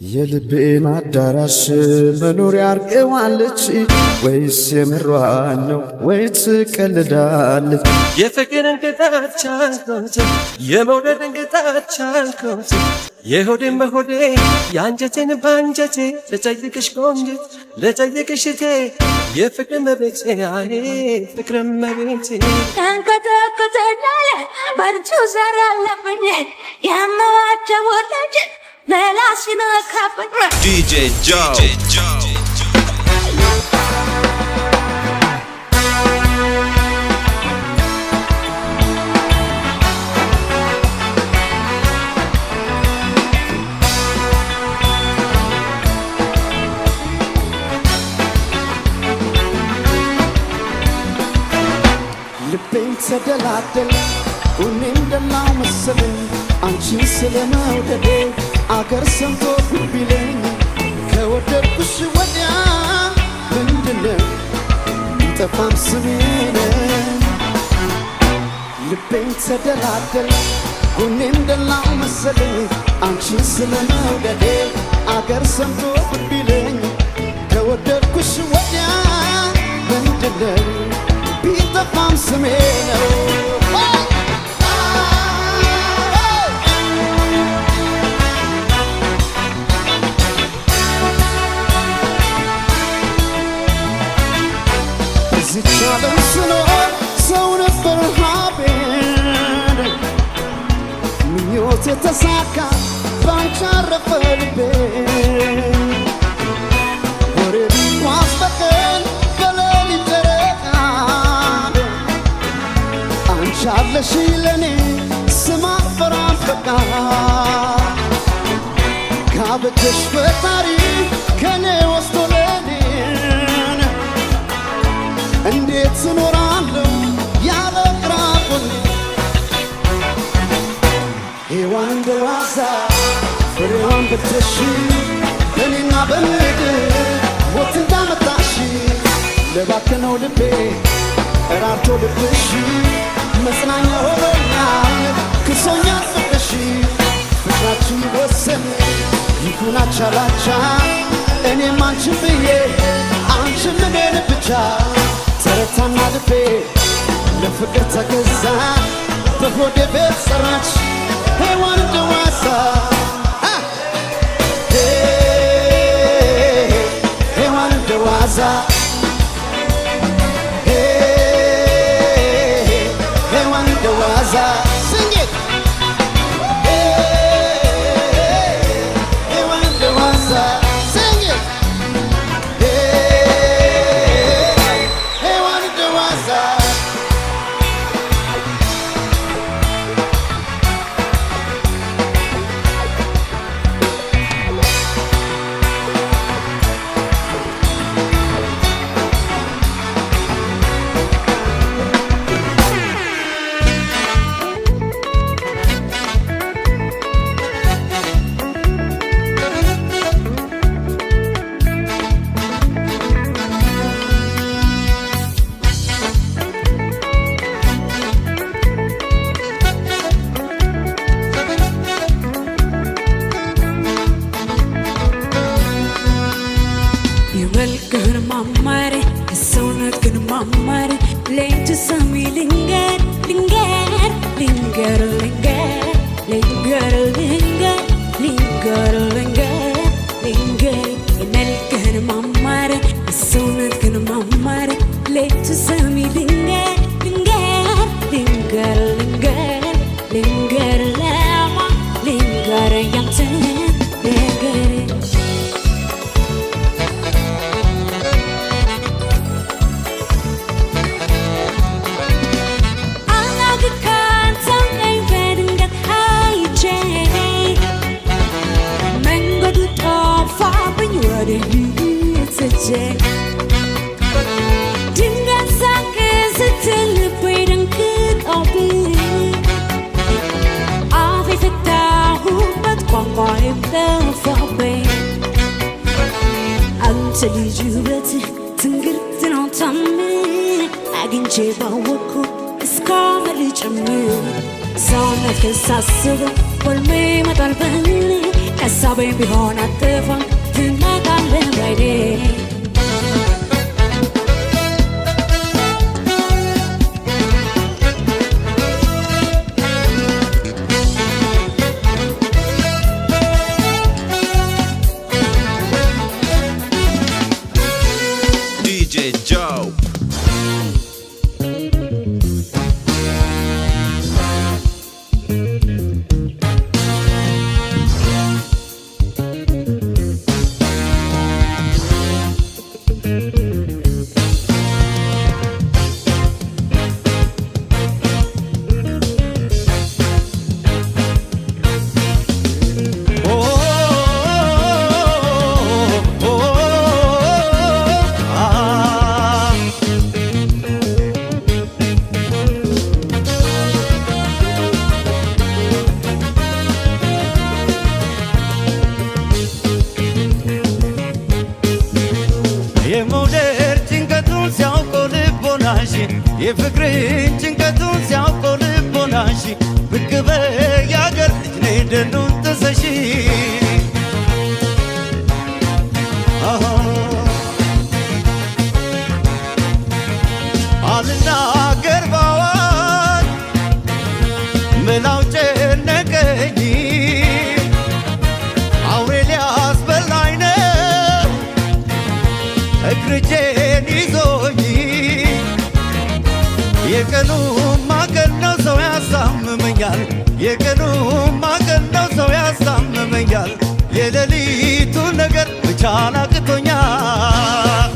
የልቤን አዳራሽ መኖሪያ አርገዋለች ወይስ የምሯን ነው ወይስ ቀልዳለች? የፍቅርን ቅጣት ቻልኩት የመውደድን ቅጣት ቻልኩት የሆዴን በሆዴ የአንጀቴን በአንጀቴ ልጠይቅሽ ቆንጆት ልጠይቅሽ እቴ የፍቅር መቤቴ አሄ ፍቅር መቤቴ ተንቀጠቀጠኛለ በርቹ ዘር አለብኝ ያመዋቸው ወዳጅ ለላሲነ ካበኝ DJ Joe ልቤን ተደላደለ ሁኔም ደላው መሰለኝ አንቺን ስለመውደዴ አገር ሰምቶ ቢለኝ ከወደድኩሽ ወዲያ ምንድነው ይጠፋም ስሜ ልቤን ተደላደለ ሁኔም ደላው መሰለኝ አንቺን ስለመውደዴ አገር ሰምቶ ቢለኝ ከወደድኩሽ ወዲያ ምንድነው ቢጠፋም ስሜ ነው እዚች ዓለም ስኖር ሰው ነበር ሀቤን ምኞት የተሳካ ባንቺ አረፈ ልቤ ወሬ ቢጓዝ በቀን በሌሊት ጨረቃ አንቺ አለሽ ለኔ ስም አልፈራም በቃ ካበጀሽ ፈጣሪ ከኔ ወስዶ ለኔን እንዴት እኖራለሁ ያለ ቅራቁን ሔዋን እንደ ዋዛ ፍሬዋን በልተሽ በእኔና በምድር ሞት እንዳመጣሽ ለባከነው ልቤ ቀራርቶ ልብሽ መጽናኛ ሆኖኛል ክሶኛል ፍቅርሽ ፍቅራችን ወሰን ይሁን አቻላቻ እኔም አንቺን ብዬ አንቺን እኔን ብቻ ተረታና ልቤ ለፍቅር ተገዛ በሆዴ ቤት ሰራች ሔዋን እንደ ዋዛ ሔዋን እንደ ዋዛ ሔዋን እንደ ዋዛ ስንጌት ሔዋን እንደ ዋዛ ስንጌት ሔዋን እንደ ዋዛ የመልክህን ማማሬ የሰውነትህን ማማሬ ሌንቱ ሰሚ ልንገር ልንገር ልንገር ልንገር ልንገር ልንገር ልንገር ልንገር ልንገር የመልክህን ማማሬ የሰውነትህን ማማሬ ሌንቱ ሰሚ ልንገር ልንገር ልንገር ልንገር ልንገር ለማ ልንገር ያንተን ነገር ድንገት ሳቅ ስትል ልቤ ደንግጦብኝ አፍ የፈታሁበት ቋንቋዬም ጠፋብኝ አንተ ልጅ ውበት ትንግርት ነው ታምር አግኝቼ ባወቅኩ እስካመልጭምር ሰውነት ከሳስበው ወልሜ ይመጣል በህልሜ ከሳቤም ቢሆን አትጠፋም ትመጣለህ ባይኔ DJ Joe. የፍቅርን ጭንቀቱን ሲያውቀው ልቦናሽ ብቅ በይ ያገር ልጅ ነይ ደኑን ጥሰሽ አልናገር ባዋል መላው ጨነቀኝ አውሬ ሊያስበላኝ ነው እግርጄን ይዞኝ የቀኑ ማቀን ነው ሰው ያሳምመኛል የቀኑ ማቀን ነው ሰው ያሳምመኛል የሌሊቱ ነገር ብቻን አቅቶኛል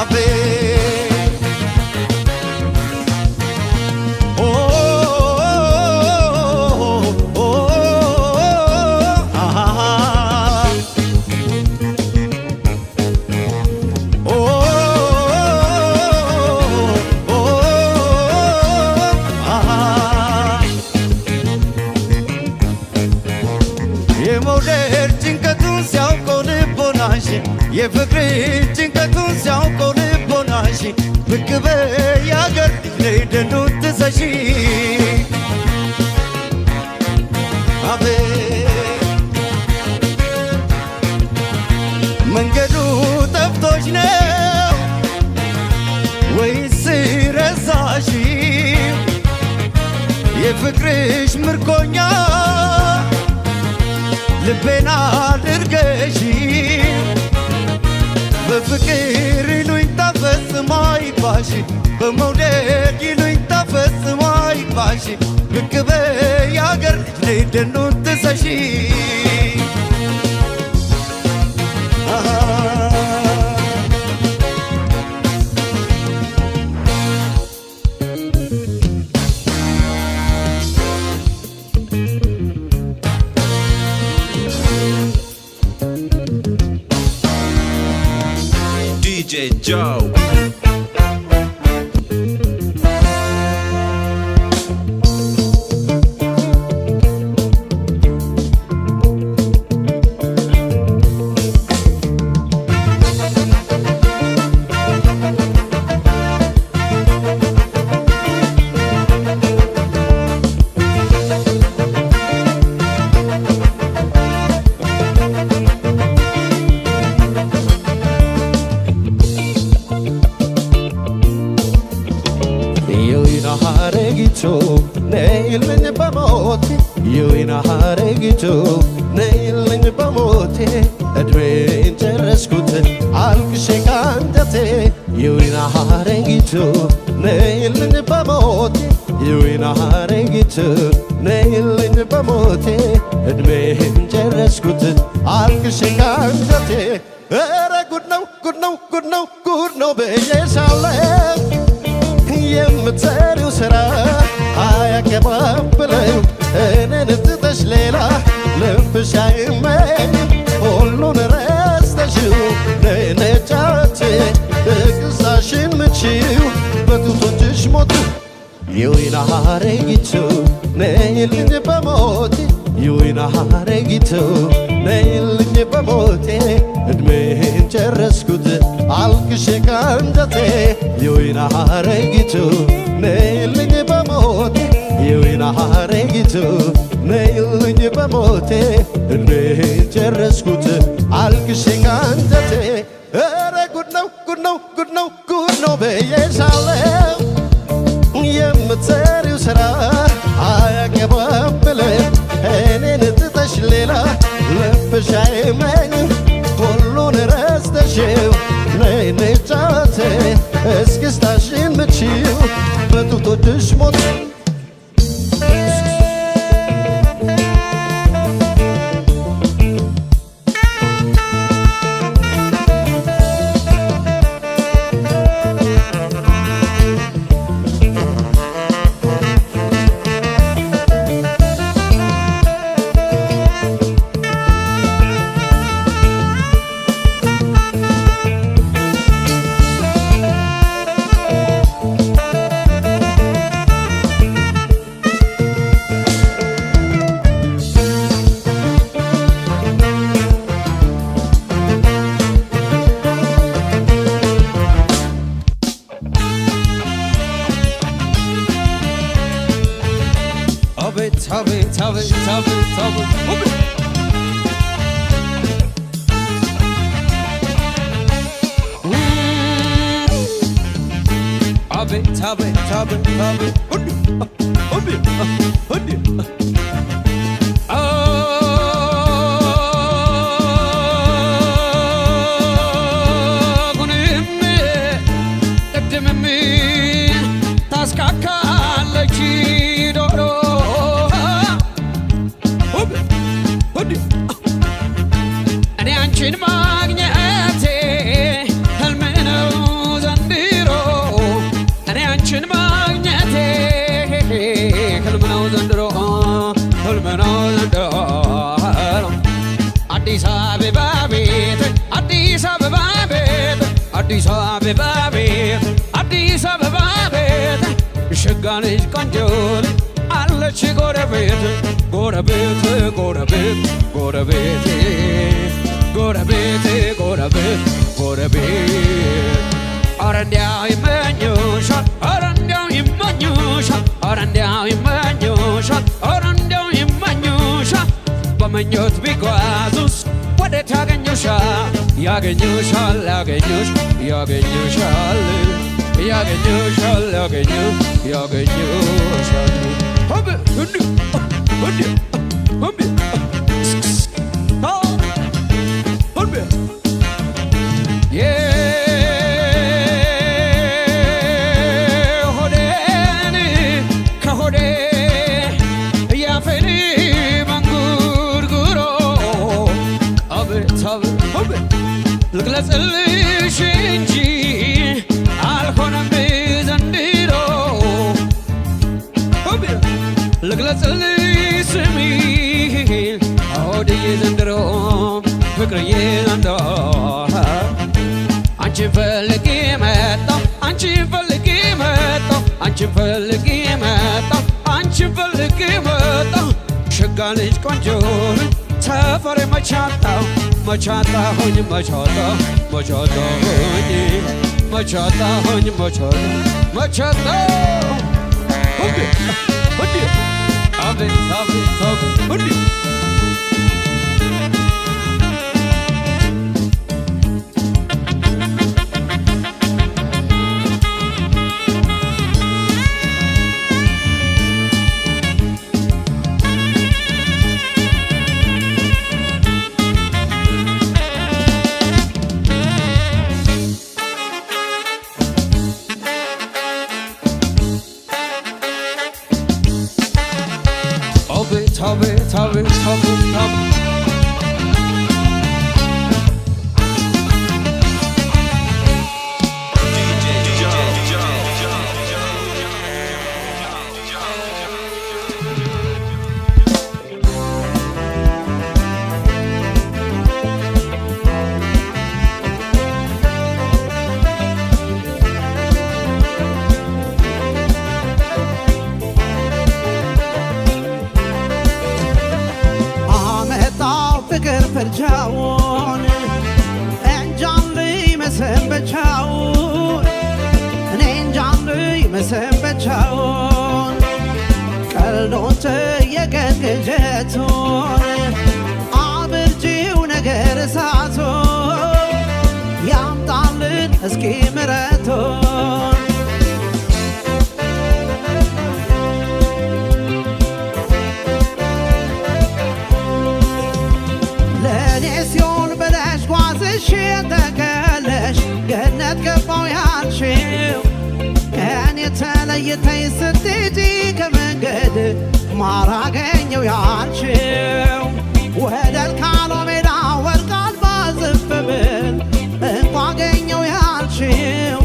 አቤት ኦ የፍቅር ጭንቀቱን ሲያውቀው ልቦናሽ ብቅ በይ ያገር ልጅ ነይ ደኑን ጥሰሽ አቤት መንገዱ ጠፍቶሽ ነው ወይስ ረሳሽ የፍቅርሽ ምርኮኛ ልቤን አድርገሽ በፍቅር ይሉኝታ ፈጽሞ አይግባሽ በመውደድ ይሉኝታ ፈጽሞ አይግባሽ ብቅ በይ ያገር ልጅ ነይ ደኑን ጥሰሽ DJ Joe. ነይልኝ በሞቴ የወይና ሐረጊቱ ነይልኝ በሞቴ እድሜን ጨረስኩት አልቅሼ ካንጀቴ የወይና ሐረጊቱ ነይልኝ በሞቴ የወይና ሐረጊቱ ነይልኝ በሞቴ እድሜን ጨረስኩት አልቅሼ ካንጀቴ ኧረ ጉድ ነው ጉድ ነው ጉድ ነው ጉድ ነው ብዬሻለሁ የምትሰሪው ስራ አያቀባብለው እኔን ትተሽ ሌላ ልብሽ አይመኝም ሁሉን ረስተሽው ነነጫች እቅሳሽን ምችው በጡቶችሽ ሞቱ የወይና ሐረጊቱ ነይልኝ በሞቴ የወይና ሐረጊቱ ነይልኝ በሞቴ እድሜን ጨረስኩት አልቅሼ ካንጀቴ የወይና ሐረጊቱ ነይልኝ በሞቴ የወይና ሐረጊቱ ነይልኝ በሞቴ እንዴት ጨረስኩት አልቅሼ ካንጀቴ ኧረ ጉድ ነው ጉድ ነው ጉድ ነው ጉድ ነው ብዬሻለው የምትሰሪው ሥራ አያገባብልም እኔን ትተሽ ሌላ ልብሽ አይመኝም ሁሉን ረስተሽው ነይ እንጫወት እስክስታሽን ምቺው በጡቶችሽ ሞት ሸጋነች ቆንጆን አለች ጎረቤት ጎረቤት ጎረቤት ጎረቤት ጎረቤት ጎረቤት ጎረቤት ኧረ እንዲያው ይመኙሻል ኧረ እንዲያው ይመኙሻል ኧረ እንዲያው ይመኙሻል ኧረ እንዲያው ይመኙሻል በምኞት ቢጓዙስ ወዴት ያገኙሻል ያገኙሻል ያገኙሽ ያገኙሻል ያገኙሻል ያገኙሻል ሆብ ሁሉ ሁሉ ሆብ ሆብ የሆዴን ከሆዴ ያፌን መንጉርጉሮ አቤት አቤት ሆብ ልግለጽልሽ እንጂ አልሆነም ዘንድሮ ልግለጽልሽ ስሚ ሆድዬ ዘንድሮ ፍቅርዬ ዘንድሮ አንቺን ፈልጌ መጣሁ አንቺን ፈልጌ መጣሁ አንቺን ፈልጌ መጣሁ አንቺን ፈልጌ መጣሁ ሸጋ ልጅ ቆንጆ ሰፈሬ መቻጣሁ መቻጣሁኝ መቻጣሁ መቻጣሁኝ መቻጣሁኝ መቻጣሁ ሁዴ ሁዴ አቤት አቤት አቤት ሁዴ ፈርጃውን እንጃልይ መሰንበቻውን እኔ እንጃልይ መሰንበቻውን ቀላ ቀልዶች የቀንቅጀቱን አብርጂው ነገር እሳቱ ያምጣልን እስኪ ምረቱን ለእኔ ሲሆን ብለሽ ጓዝሽ የተከለሽ ገነት ገባው ያልሽው ከእኔ ተለይተኝ ስትሄጂ ከመንገድ ማር አገኘው ያልሽው ወደል ካሎ ሜዳ ወርቃል ባዝፍ ብል እንኳ አገኘው ያልሽው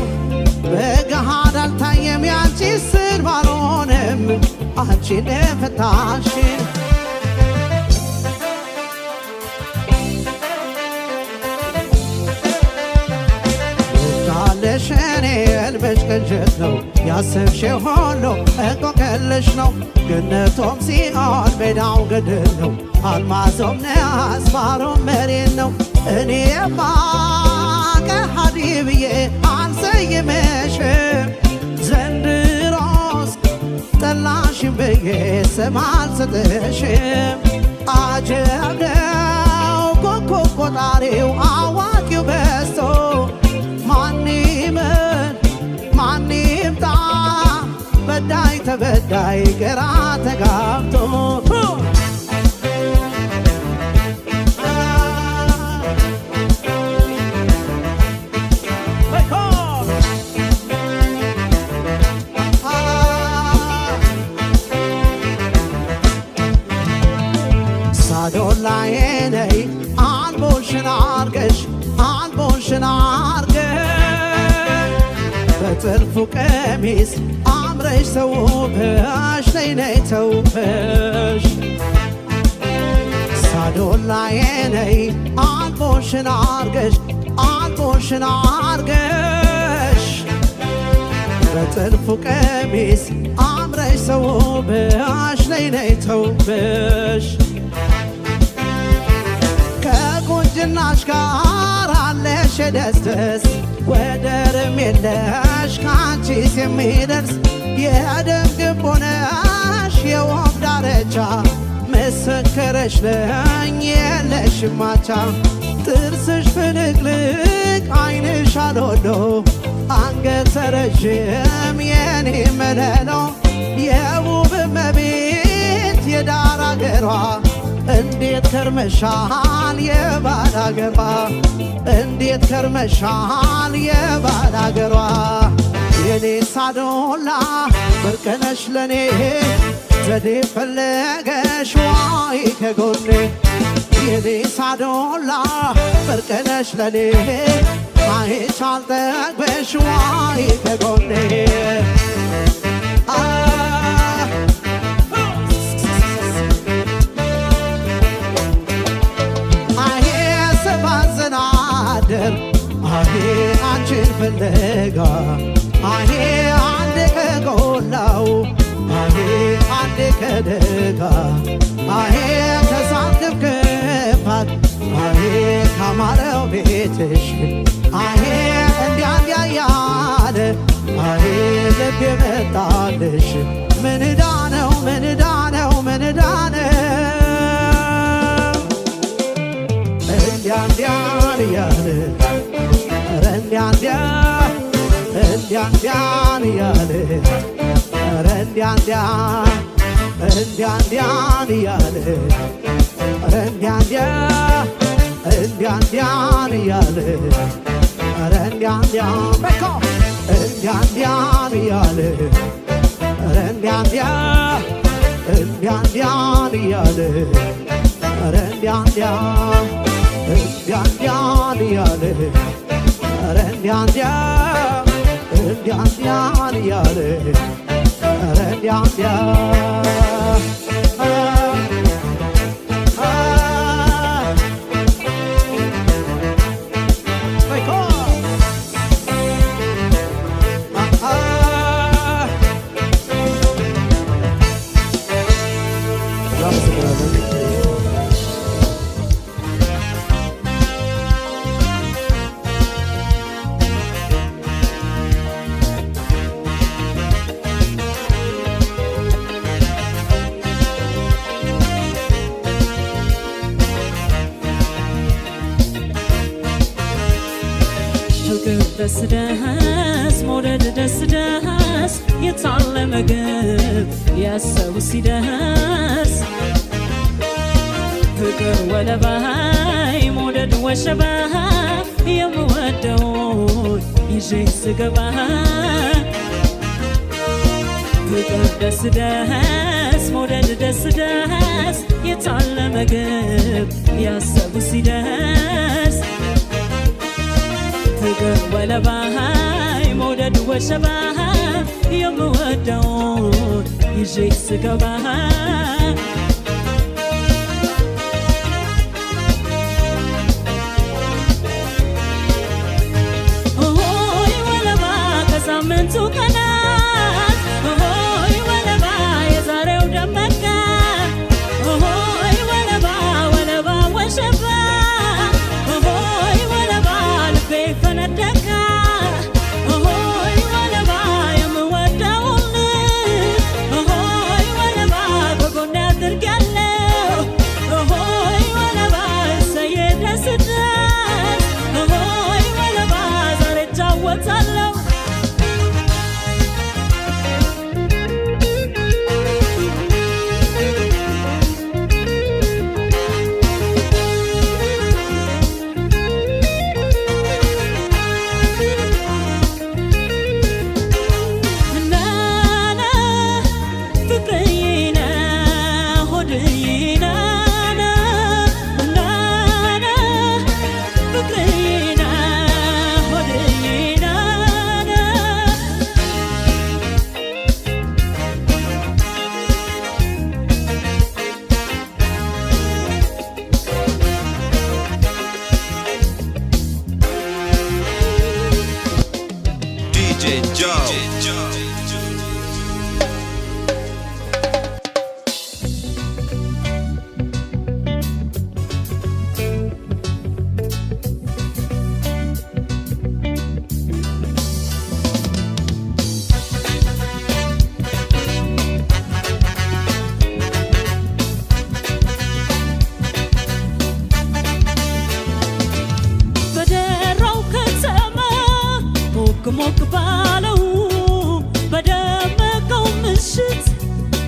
በገሃድ አልታየም ያንቺ ስል ባልሆንም አንቺን ፈታሽን ለሸኔ ልበሽ ቅንጅት ነው ያሰብሽ ሁሉ እንቆቅልሽ ነው ገነቶም ሲሆን ሜዳው ገደል ነው አልማዞም ነሐስ ባሮም መሬት ነው እኔማ ከሃዲ ብዬ አልሰይምሽም ዘንድሮስ ጠላሽን ብዬ ስም አልሰጥሽም አጀብ ነው ኮከብ ቆጣሪው አዋቂው በዝቶ ማን ይምጣ በዳይ ተበዳይ ግራ ተጋብቶ ሳዶላዬ ነይ አልቦሽን አርገሽ በጥልፉ ቀሚስ አምረሽ ተውበሽ ነይ ነይ ተውበሽ ሳዶላዬ ነይ አልቦሽን አርገሽ በጥልፉ ቀሚስ አምረሽ ተውበሽ ነይ ነይ ተውበሽ ከቁንጅናሽ ጋር አለሽ ደስደስ ወደርም የለሽ ካንቺስ የሚደርስ የደም ግብ ሆነሽ የወፍ ዳርቻ ምስክርሽ ነኝ የለሽም ማቻ ጥርስሽ ፍልቅልቅ ዓይንሽ አሎሎ አንገት ረዥም የኔ መለሎ የውብ እመቤት የዳር አገሯ እንዴት ከርመሻል የባል አገሯ እንዴት ከርመሻል የባል አገሯ የኔ ሳዶላ ብርቅነሽ ለኔ ዘዴ ፈለገሽ ዋይ ከጎኔ የኔ ሳዶላ ብርቅነሽ ለኔ አይቻል ጠግበሽ ዋይ ከጎኔ አሄ አንቺን ፍለጋ አሄ አንዴ ከጎላው አሄ አንዴ ከደጋ አሄ ከሳንክፍ ክፋት አሄ ካማረው ቤትሽ አሄ እንዲያ እንዲያ ያለ አሄ ልብ የመጣልሽ ምንዳ ነው ምንዳ ነው ምንዳ ነው እንዲያ እንዲያ ያለ እንዲያ እያለ ኧረ እንዲያ እያለ ኧረ እንዲያ እያለ ኧረ እንዲያ በኮ እንዲያ እያለ ኧረ እንዲያ እያለ ኧረ እንዲያ እያለ ኧረ እንዲያ እያለ ኧረ እንዲያ ደስ ደስ መውደድ ደስ ደስ የታለ ምግብ ያሰቡ ሲደርስ ፍቅር ወለባይ መውደድ ወሸባ የምወደውን ይዤ ስገባ ፍቅር ደስ ደስ መውደድ ደስ ደስ የታለ ምግብ ያሰቡ ሲደርስ ፍቅር ወለባይ መውደድ ወሸባ የምወደውን ይዤ ስገባ ሳምንቱ ቀናት ሆይ ወለባ የዛሬው ደመቀ ሆይ ወለባ ወለባ ወሸባ ሆይ ወለባ ልቤ ፈነደቀ ሆይ ወለባ የምወደውን ሆይ ወለባ በጎኔ አድርጌያለሁ ሆይ ወለባ እሰዬ ደስ ደስ ሆይ ወለባ ዛሬ እጫወታለሁ ሞቅ ባለው በደመቀው ምሽት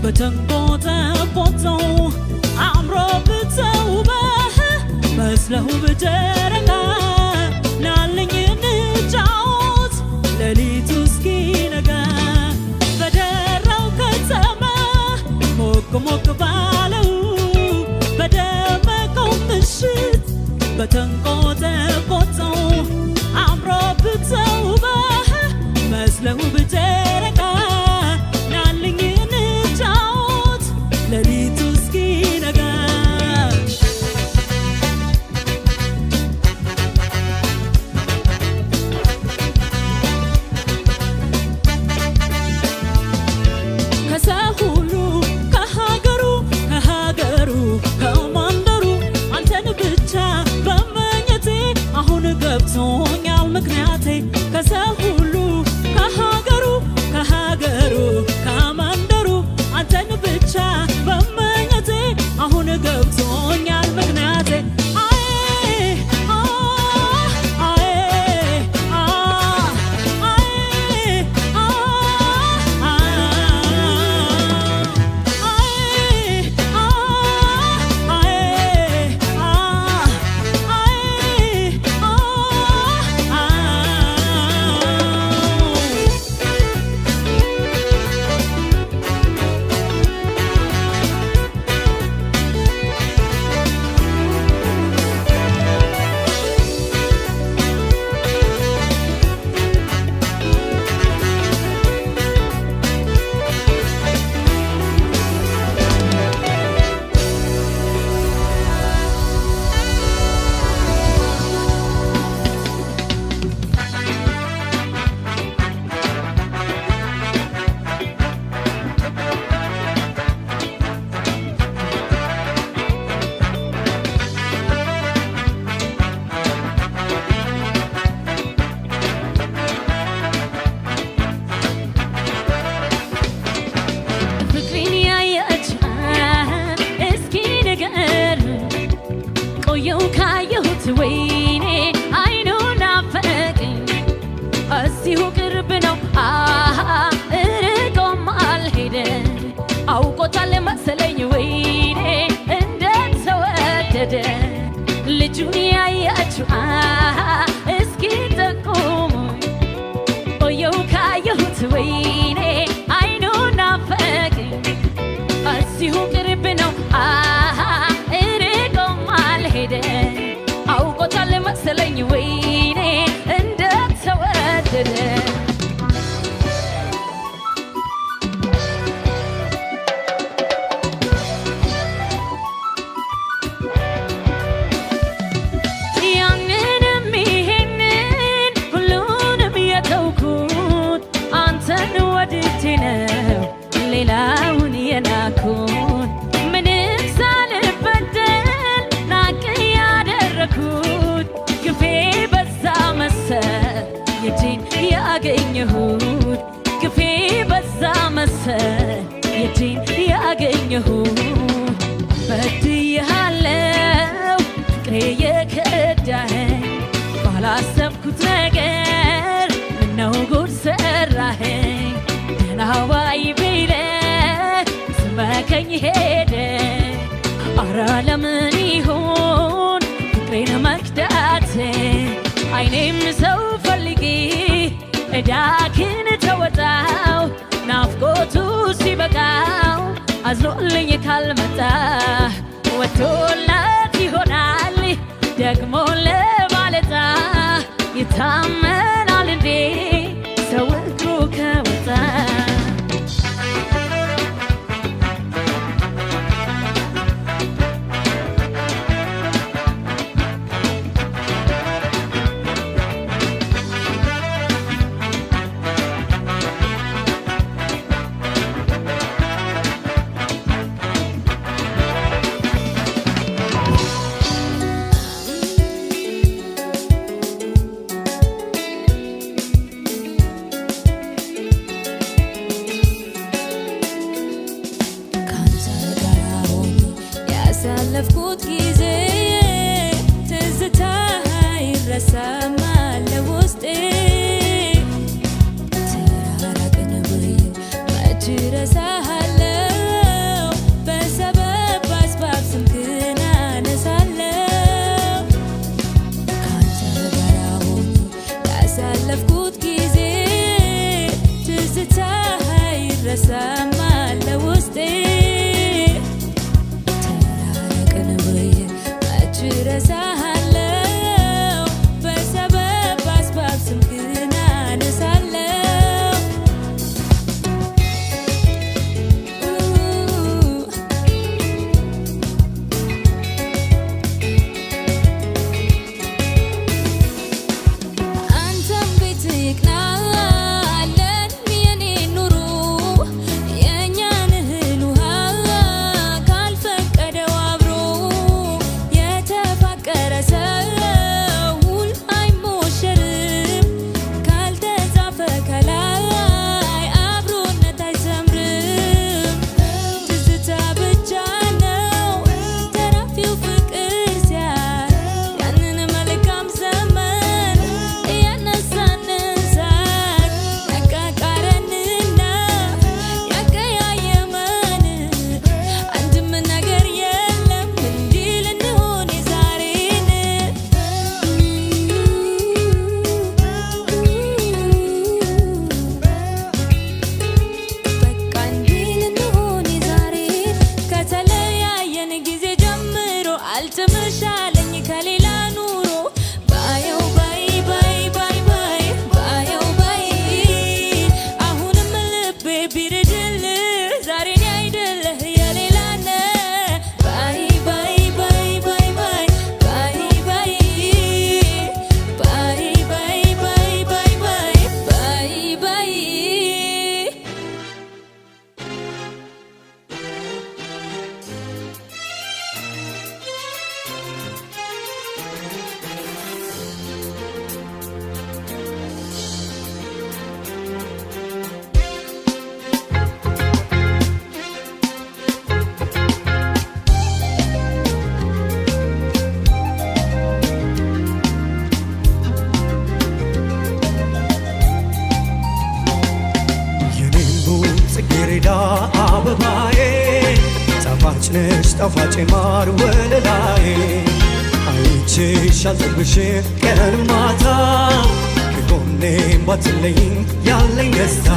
በተንቆጠቆጠው አምሮብህ ተውበህ መስለህ በጨረቃ ናልኝ እንጫወት ሌሊቱ እስኪነጋ በደራው ከተማ ሞቅ ሞቅ ባለው በደመቀው ምሽት በተንቆጠቆጠው አምሮብህ ተውበህ መስለህ በጨረቃ ናልኝ እንጫወት ሌሊቱ እስኪነጋ ከሰው ሁሉ ከሀገሩ ከመንደሩ አንተን ብቻ በመኘቴ አሁን ገብቶኛል ምክንያቴ ከሰው ሁሉ ከሀገሩ ከመንደሩ አንተን ብቻ በመኘቴ አሁን ገብቶኛል ምክንያቴ ተወደደ ልጁን ያያችሁ እስኪ ጠቁሙኝ ቆየው ካየሁት ወይኔ አይኑን ናፈቀኝ እዚሁ ቅርብ ነው እርቆም አልሄደ አውቆታል መሰለኝ ወይኔ እንደተወደደ ሌላውን የናኩን ምንም ሳልበደል ናቅ ያደረኩት ግፌ በዛ መሰል የእጄን ያገኘሁት ግፌ በዛ መሰል የእጄን ያገኘሁት በድዬሃለው ፍቅሬ የከዳኸኝ ባላሰብኩት ነገር ምነው ጉድ ሰራኸኝ ደህናዋይ ስመከኝ ሄደ አረ ለምን ይሆን ፍቅሬን መክዳቴ አይኔም ሰው ፈልጌ እዳክን ተወጣው ናፍቆቱ ሲበቃው አዝኖልኝ ካልመጣ ወቶላት ይሆናል ደግሞ ለማለታ ይታመናል እንዴ ሰው እግሩ ከወጣ ያሳለፍኩት ጊዜ ትዝታ አይረሳም አለ ውስጤ ተራራቅን ብዬ መች ረሳሃለው በሰበብ አስባብ ስምህን አነሳለው ካንተ ጋር ሆኜ ያሳለፍኩት ጊዜ ትዝታ አይረሳም አለ ውስጤ ረሳሃለው በሰበብ አስባብ ስምህን አነሳለው አንተም ቤት ይቅናለን የኔ ኑሮ የእኛን እህል ውሃ ካልፈቀደው አብሮ ሰውል አይሞሸርም ካልተጻፈ ከላይ አብሮነት አይሰምርም ትዝታ ብቻ ነው ተራፊው ፍቅር ሲያይ ያንን መልካም ዘመን እያነሳንን ሳቅ ያቃቃረንና ያቀያየመን አንድም ነገር የለም እንዲህ ልንሆን አልተመሻለኝ ከሌላ ኑሮ ባየው ባይ ባይ ባይ ባይ ባየው ባይ አሁንም ልቤ ቢርድልህ ዛሬን አይደለህ የሌላ ነህ ባይ ባይ ባይ ባይ ባይ ባይ ባይ ባይ ባይ ባይ ባይ ባይ ባይ ጽጌረዳ አበባዬ ጣፋጭ ነሽ ጣፋጭ ማር ወለላዬ አልጠብቅሽም ቀን ማታ ከጎኔ ባትለይኝ ያለኝ ደስታ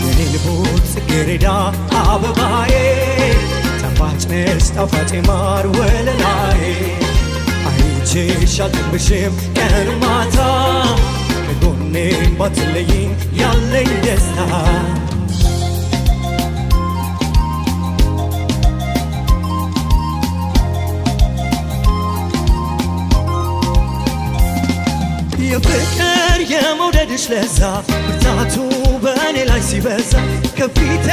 የኔ ልቦት ጽጌረዳ አበባዬ ጣፋጭ ነሽ ጣፋጭ ማር ወለላዬ አይቼሽ አልጠብቅሽም ቀን ማታ ከጎኔ ባትለይኝ ያለኝ ደስታ የፍቅር የመውደድሽ ለዛ ብርታቱ በእኔ ላይ ሲበዛ ከፊቴ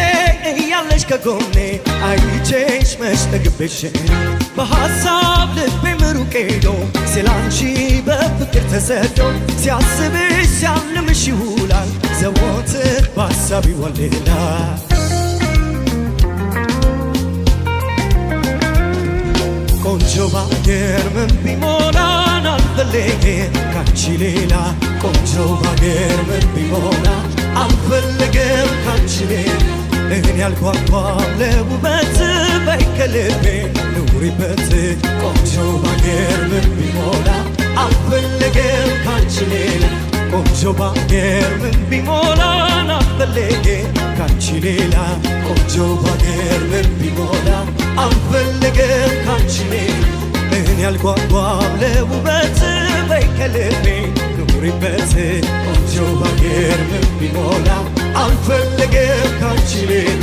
እያለሽ ከጎኔ አይቼሽ መች ጠግቤሽን በሐሳብ ልቤ ሩቅ ሄዶ ስላንቺ በፍቅር ተሰዶ ሲያስብሽ ሲያልምሽ ይውላል ዘወትር በሐሳብ ይወልዳል ቆንጆ ባገር ምን ቢሞላን አልፈልግም ካንቺ ሌላ ቆንጆ ባገር ምን ቢሞላ አልፈልግም ካንቺ ሌላ እኔ ያልጓጓም ለውበት በይ ከልቤ ኑሪበት ቆንጆ ባገር ምን ቢሞላ አልፈልግም ካንቺ ሌላ ቆንጆ ባገር ምን ቢሞላን አልፈልግም ካንቺ ሌላ ቆንጆ ባገር ምን ቢሞላ አልፈልግም ካንቺ ሌላ እኔ ያልጓጓም ለውበት በይ ከልቤ ኑሪበት ቆንጆ ባገር ምን ቢሞላ አልፈልግም ካንቺ ሌላ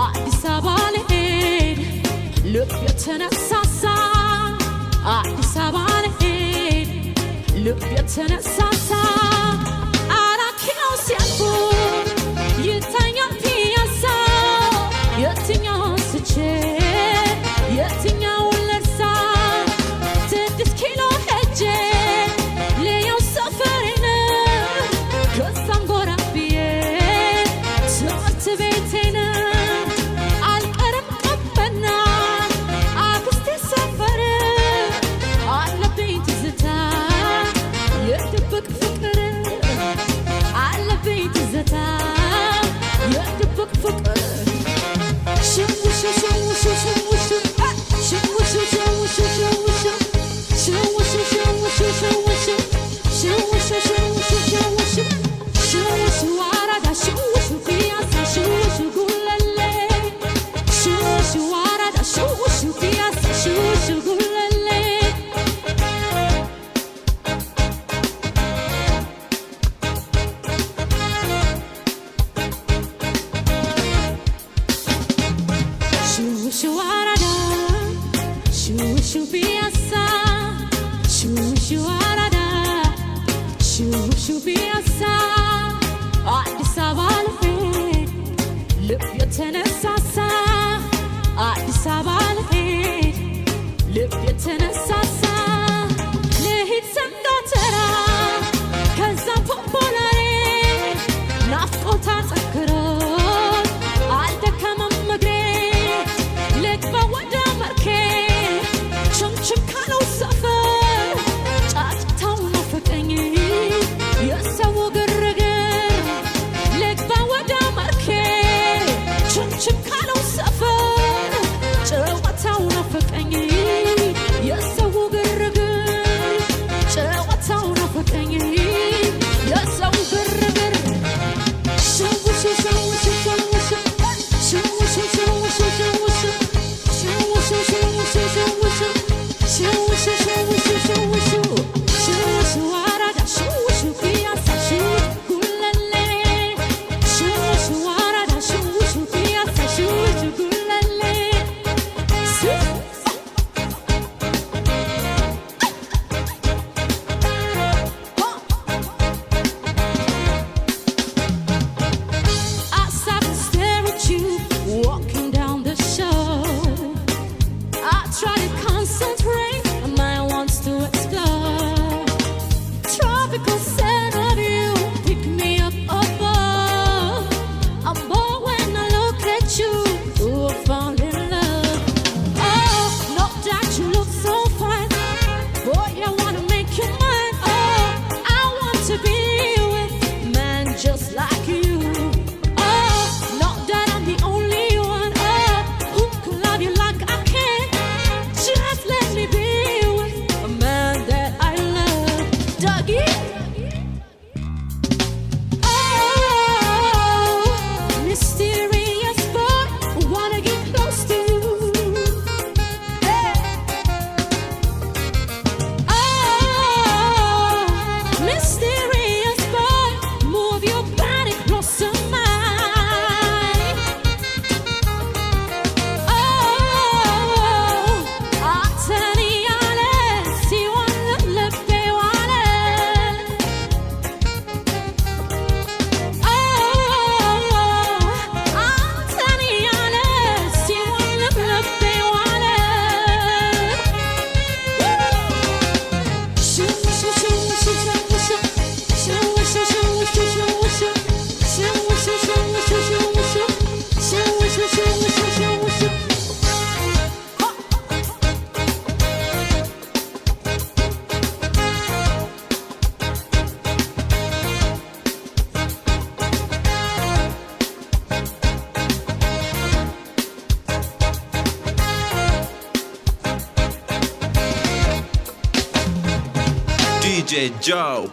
አዲስ አበባ ልሄድ ልብ የተነሳሳ አዲስ አበባ ልሄድ ልብ የተነሳሳ አራት ኪሎ ሲያልፉ ይታኛል ፒያሳ የትኛው ስቼ የትኛው ልርሳ 6 ኪሎ ሄጄ ሌላው ሰፈሬን ከዛም ጎራ ብዬ ትምህርት ቤቴን አልቀርም ቀበና አክስቴ ሰፈር አለብኝ ትዝታ የድብቅ ፍቅር አለብኝ ትዝታ የድብቅ ፍቅር ሽው ሽው ሽው ሽው ሽው ሽው ሽው ሽው ሽው አዲስ አበባ ልሄድ ልብ የተነሳሳ አዲስ አበባ ልሄድ ልብ የተነሳሳ ልሂድ ሰንጋተራ ከዛ ፖፖላሬ ናፍቆታ ጠንክሮ አልደከመም እግሬ ልግባ ወደ መርኬ ችምችም ካለው ሰፈር ጫጫታው ናፈቀኝ የሰው ግር 'cause of you pick me up above. I'm bored when I look at you. Ooh, I fall in love. Oh, not that you look so fine. Boy, I wanna make you mine. Oh, I want to be with a man just like you. Oh, not that I'm the only one. Oh, who could love you like I can? Just let me be with a man that I love. Dougie. Oh, mysterious boy, wanna get close to you. Hey. Oh, mysterious boy, move your body close to mine. Oh, Ataniale, si wanna look they wanna. DJ Joe.